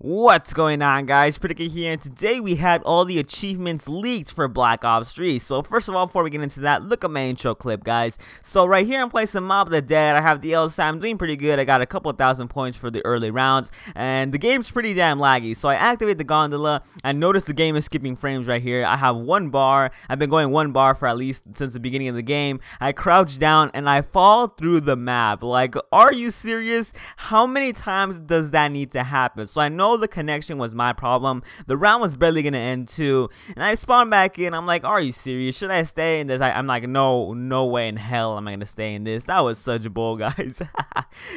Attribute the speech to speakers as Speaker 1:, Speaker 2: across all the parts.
Speaker 1: What's going on, guys? Pretty here, and today we had all the achievements leaked for Black Ops 3. So first of all, before we get into that, look at my intro clip, guys. So right here I'm playing some Mob of the Dead. I have the LSI. I'm doing pretty good. I got a couple thousand points for the early rounds, and the game's pretty damn laggy. So I activate the gondola. I notice the game is skipping frames right here. I have one bar. I've been going one bar for at least since the beginning of the game. I crouch down and I fall through the map. Like, are you serious? How many times does that need to happen? So I know the connection was my problem. The round was barely gonna end too, and I spawned back in. I'm like, are you serious? Should I stay in this? I'm like, no way in hell am I gonna stay in this. That was such a bull, guys.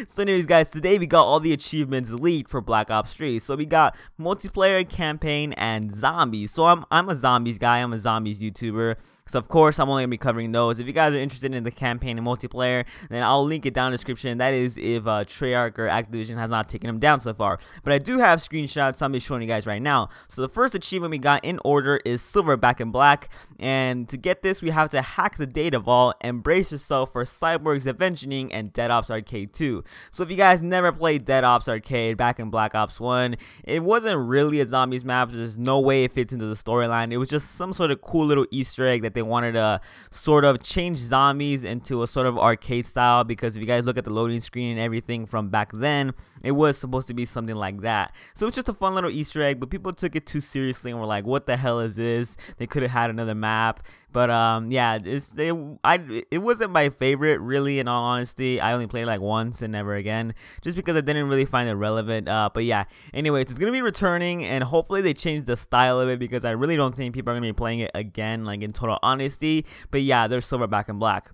Speaker 1: So anyways, guys, today we got all the achievements leaked for Black Ops 3. So we got multiplayer, campaign, and zombies. So I'm a zombies guy. I'm a zombies YouTuber. So of course I'm only gonna be covering those. If you guys are interested in the campaign and multiplayer, then I'll link it down in the description. That is if Treyarch or Activision has not taken them down so far. But I do have screenshots I'm just showing you guys right now. So the first achievement we got in order is Silverback and Black. And to get this, we have to hack the data vault and brace yourself for Cyborg's Avengening and Dead Ops Arcade 2. So if you guys never played Dead Ops Arcade back in Black Ops 1, it wasn't really a zombies map. There's no way it fits into the storyline. It was just some sort of cool little Easter egg that they wanted to sort of change zombies into a sort of arcade style, because if you guys look at the loading screen and everything from back then, it was supposed to be something like that. So it's just a fun little Easter egg, but people took it too seriously and were like, what the hell is this? They could have had another map. But yeah, it wasn't my favorite, really, in all honesty. I only played like once and never again, just because I didn't really find it relevant. But yeah, anyways, it's gonna be returning, and hopefully they change the style of it, because I really don't think people are gonna be playing it again, like in total honesty. But yeah, there's Silverback and Black.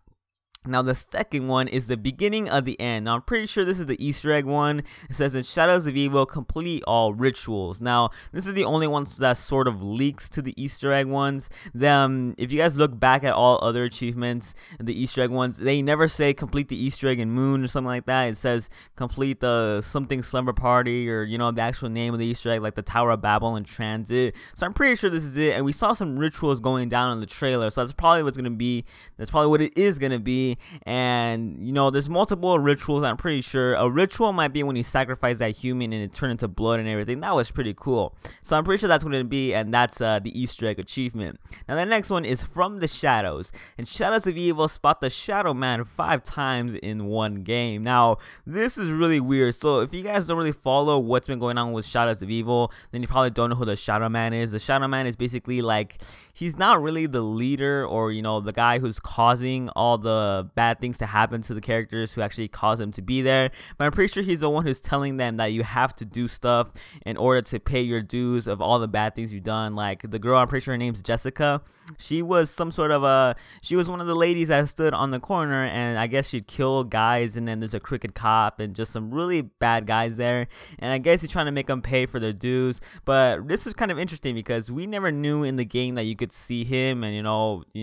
Speaker 1: Now the second one is the beginning of the end. Now I'm pretty sure this is the Easter egg one. It says in Shadows of Evil, complete all rituals. Now this is the only one that sort of leaks to the Easter egg ones. If you guys look back at all other achievements, the Easter egg ones, they never say complete the Easter egg in Moon or something like that. It says complete the something slumber party, or you know, the actual name of the Easter egg, like the Tower of Babel and Transit. So I'm pretty sure this is it, and we saw some rituals going down in the trailer, so that's probably what's gonna be. That's probably what it is gonna be. And you know, there's multiple rituals. I'm pretty sure a ritual might be when you sacrifice that human and it turned into blood and everything. That was pretty cool. So I'm pretty sure that's what it'd be, and that's the Easter egg achievement. Now the next one is From the Shadows. In Shadows of Evil, spot the Shadowman 5 times in one game. Now this is really weird. So if you guys don't really follow what's been going on with Shadows of Evil, then you probably don't know who the Shadowman is. The Shadowman is basically like, he's not really the leader, or you know, the guy who's causing all the bad things to happen to the characters who actually cause them to be there, but I'm pretty sure he's the one who's telling them that you have to do stuff in order to pay your dues of all the bad things you've done. Like the girl, I'm pretty sure her name's Jessica. She was some sort of she was one of the ladies that stood on the corner, and I guess she'd kill guys, and then there's a crooked cop and just some really bad guys there, and I guess he's trying to make them pay for their dues. But this is kind of interesting because we never knew in the game that you could see him, and you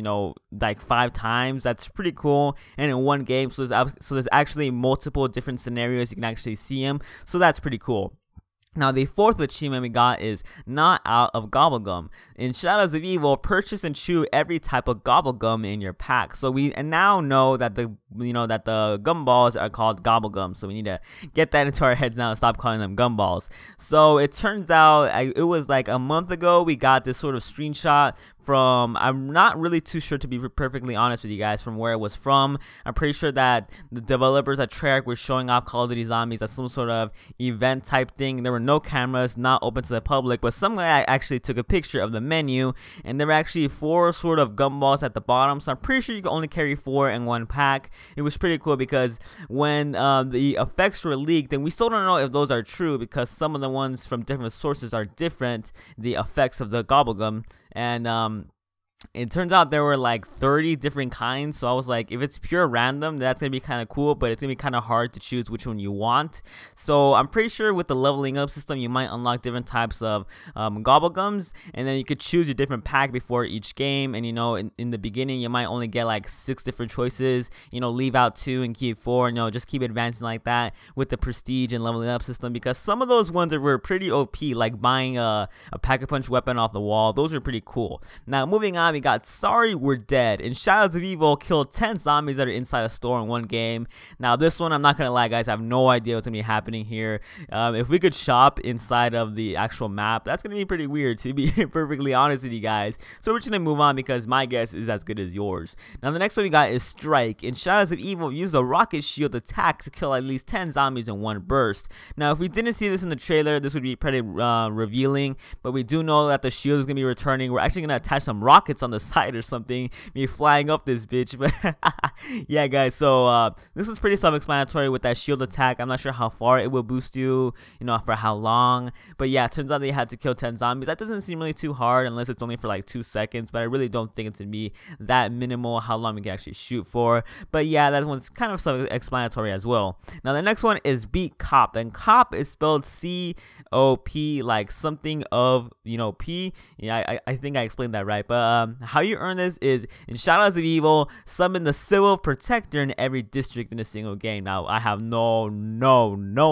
Speaker 1: know like 5 times. That's pretty cool. And in one game, so there's actually multiple different scenarios you can actually see him, so that's pretty cool. Now the fourth achievement we got is Not Out of Gobblegum. In Shadows of Evil, purchase and chew every type of Gobblegum in your pack. So we now know that the Gumballs are called Gobblegum. So we need to get that into our heads now and stop calling them Gumballs. So it turns out it was like a month ago we got this sort of screenshot from, I'm not really too sure, to be perfectly honest with you guys, from where it was from. I'm pretty sure that the developers at Treyarch were showing off Call of Duty Zombies as some sort of event type thing. There were no cameras, not open to the public, but some guy actually took a picture of the menu, and there were actually 4 sort of gumballs at the bottom. So I'm pretty sure you can only carry 4 in one pack. It was pretty cool because when the effects were leaked, and we still don't know if those are true, because some of the ones from different sources are different, the effects of the Gobblegum. And it turns out there were like 30 different kinds, so I was like, if it's pure random, that's gonna be kind of cool, but it's gonna be kind of hard to choose which one you want. So I'm pretty sure with the leveling up system, you might unlock different types of Gobblegums, and then you could choose your different pack before each game. And you know, in the beginning, you might only get like 6 different choices. You know, leave out 2 and keep 4. You know, just keep advancing like that with the prestige and leveling up system, because some of those ones were pretty OP, like buying a pack-a-punch weapon off the wall. Those are pretty cool. Now moving on 9, we got Sorry We're Dead. In Shadows of Evil, kill 10 zombies that are inside a store in one game. Now this one, I'm not gonna lie guys, I have no idea what's gonna be happening here. If we could shop inside of the actual map, that's gonna be pretty weird, to be perfectly honest with you guys. So we're just gonna move on because my guess is as good as yours. Now the next one we got is Strike. In Shadows of Evil, use a rocket shield attack to kill at least 10 zombies in one burst. Now if we didn't see this in the trailer, this would be pretty revealing, but we do know that the shield is gonna be returning. We're actually gonna attach some rockets on the side or something, be flying up this bitch. But yeah guys, so this is pretty self-explanatory with that shield attack. I'm not sure how far it will boost you, you know, for how long, but yeah, it turns out they had to kill 10 zombies. That doesn't seem really too hard unless it's only for like 2 seconds, but I really don't think it's gonna be that minimal how long we can actually shoot for. But yeah, that one's kind of self-explanatory as well. Now the next one is Beat Cop, and Cop is spelled C-O-P, like something of, you know, P. Yeah, I think I explained that right. But how you earn this is in Shadows of Evil, summon the Civil Protector in every district in a single game. Now I have no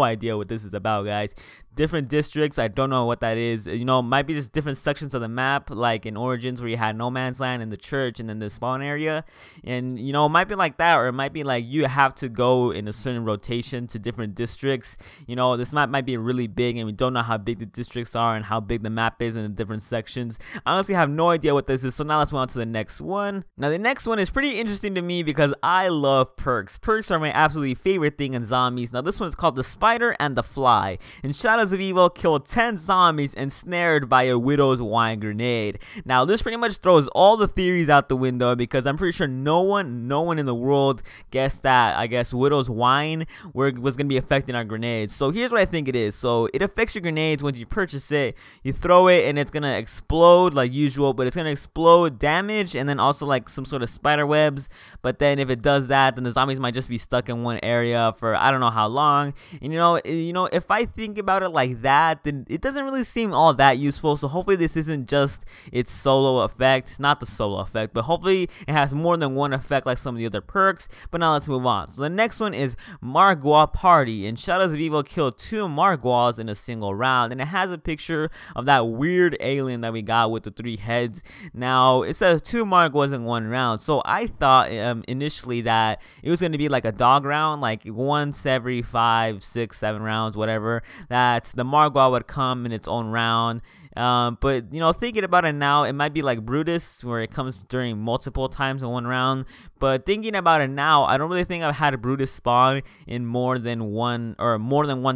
Speaker 1: idea what this is about, guys. Different districts, I don't know what that is. You know, might be just different sections of the map, like in Origins where you had No Man's Land and the church and then the spawn area. And you know, it might be like that, or it might be like you have to go in a certain rotation to different districts. You know, this map might be really big and we don't know how big the districts are and how big the map is in the different sections. I honestly have no idea what this is, so now let's move on to the next one. Now the next one is pretty interesting to me because I love perks. Perks are my absolutely favorite thing in zombies. Now this one is called the Spider and the Fly. In Shadows of Evil, kill 10 zombies ensnared by a Widow's Wine grenade. Now this pretty much throws all the theories out the window because I'm pretty sure no one in the world guessed that, I guess, Widow's Wine was going to be affecting our grenades. So here's what I think it is. So it affects your grenades once you purchase it. You throw it and it's going to explode like usual, but it's going to explode damage and then also like some sort of spider webs. But then if it does that, then the zombies might just be stuck in one area for I don't know how long. And you know, if I think about it like that, then it doesn't really seem all that useful. So hopefully this isn't just its solo effect, not the solo effect, but hopefully it has more than one effect like some of the other perks. But now let's move on. So the next one is Margwa Party. In Shadows of Evil, kill 2 Margwas in a single round, and it has a picture of that weird alien that we got with the 3 heads. Now it says 2 Margwas in one round, so I thought initially that it was going to be like a dog round, like once every 5, 6, 7 rounds, whatever, that the Margwa would come in its own round. But you know, thinking about it now, it might be like Brutus where it comes during multiple times in one round. But thinking about it now, I don't really think I've had a Brutus spawn in more than one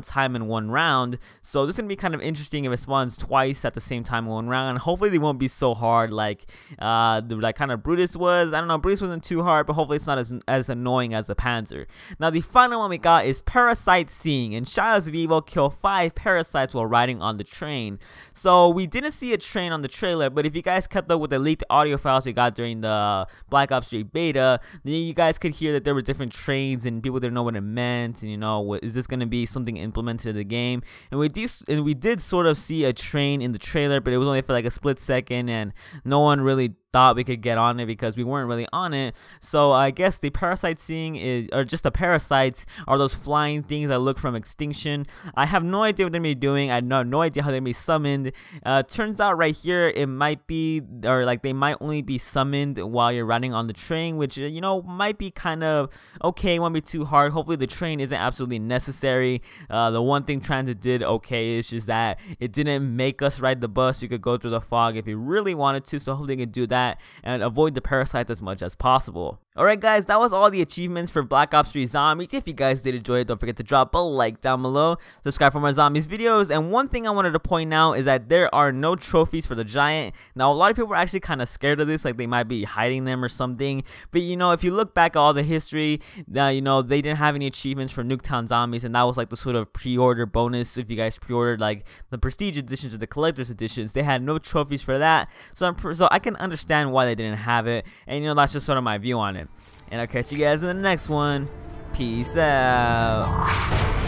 Speaker 1: time in one round. So this is gonna be kind of interesting if it spawns twice at the same time in one round. And hopefully they won't be so hard like kind of Brutus was. I don't know, Brutus wasn't too hard, but hopefully it's not as annoying as a Panzer. Now the final one we got is Parasite Seeing. In Shadows of Evil, kill 5 parasites while riding on the train. So we didn't see a train on the trailer, but if you guys kept up with the leaked audio files we got during the Black Ops 3 beta, then you guys could hear that there were different trains and people didn't know what it meant. And you know, is this going to be something implemented in the game? And we did sort of see a train in the trailer, but it was only for like a split second, and no one really thought we could get on it because we weren't really on it. So I guess the Parasite Seeing is, or just the parasites are those flying things that look from extinction. I have no idea what they're gonna be doing. I have no idea how they're gonna be summoned. Turns out right here it might be, or like they might only be summoned while you're riding on the train, which you know might be kind of okay. Won't be too hard. Hopefully the train isn't absolutely necessary. The one thing Transit did okay is just that it didn't make us ride the bus. You could go through the fog if you really wanted to. So hopefully you can do that and avoid the parasites as much as possible. Alright guys, that was all the achievements for Black Ops 3 Zombies. If you guys did enjoy it, don't forget to drop a like down below, subscribe for more Zombies videos, and one thing I wanted to point out is that there are no trophies for the Giant. Now a lot of people are actually kind of scared of this, like they might be hiding them or something, but you know, if you look back at all the history, you know, they didn't have any achievements for Nuketown Zombies, and that was like the sort of pre-order bonus. If you guys pre-ordered like the Prestige editions or the Collector's editions, they had no trophies for that, so I can understand why they didn't have it, and you know, that's just sort of my view on it. And I'll catch you guys in the next one. Peace out.